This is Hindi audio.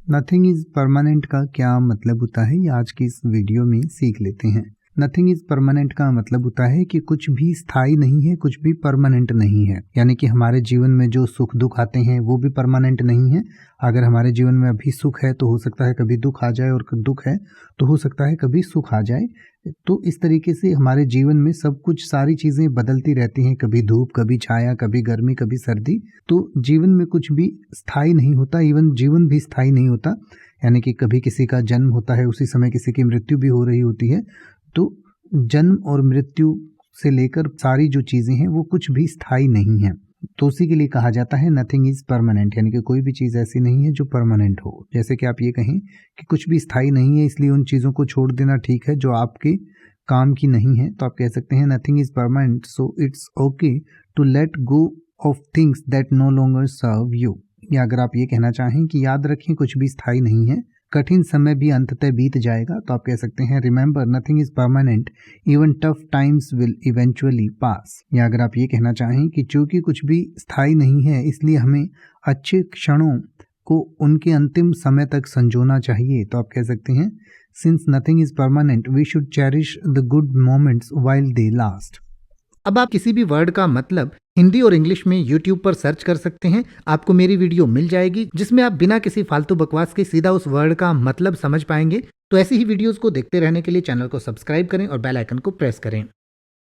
नथिंग इज परमानेंट का क्या मतलब होता है, ये आज की इस वीडियो में सीख लेते हैं। नथिंग इज परमानेंट का मतलब होता है कि कुछ भी स्थायी नहीं है, कुछ भी परमानेंट नहीं है। यानी कि हमारे जीवन में जो सुख दुख आते हैं वो भी परमानेंट नहीं है। अगर हमारे जीवन में अभी सुख है तो हो सकता है कभी दुख आ जाए, और दुख है तो हो सकता है कभी सुख आ जाए। तो इस तरीके से हमारे जीवन में सब कुछ, सारी चीज़ें बदलती रहती हैं, कभी धूप, कभी छाया, कभी गर्मी, कभी सर्दी। तो जीवन में कुछ भी स्थायी नहीं होता, इवन जीवन भी स्थायी नहीं होता। यानी कि कभी किसी का जन्म होता है, उसी समय किसी की मृत्यु भी हो रही होती है। तो जन्म और मृत्यु से लेकर सारी जो चीज़ें हैं वो कुछ भी स्थायी नहीं है। तो उसी के लिए कहा जाता है नथिंग इज परमानेंट, यानी कि कोई भी चीज़ ऐसी नहीं है जो परमानेंट हो। जैसे कि आप ये कहें कि कुछ भी स्थायी नहीं है, इसलिए उन चीज़ों को छोड़ देना ठीक है जो आपके काम की नहीं है। तो आप कह सकते हैं nothing is permanent, so it's okay to let go of things that no longer serve you. या अगर आप ये कहना चाहें कि याद रखें कुछ भी स्थायी नहीं है, कठिन समय भी अंततः बीत जाएगा, तो आप कह सकते हैं remember nothing is permanent, even tough times will eventually pass. या अगर आप ये कहना चाहें कि चूंकि कुछ भी स्थायी नहीं है, इसलिए हमें अच्छे क्षणों को उनके अंतिम समय तक संजोना चाहिए, तो आप कह सकते हैं since nothing is permanent we should cherish the good moments while they last. अब आप किसी भी वर्ड का मतलब हिंदी और इंग्लिश में YouTube पर सर्च कर सकते हैं, आपको मेरी वीडियो मिल जाएगी जिसमें आप बिना किसी फालतू बकवास के सीधा उस वर्ड का मतलब समझ पाएंगे। तो ऐसी ही वीडियोस को देखते रहने के लिए चैनल को सब्सक्राइब करें और बेल आइकन को प्रेस करें।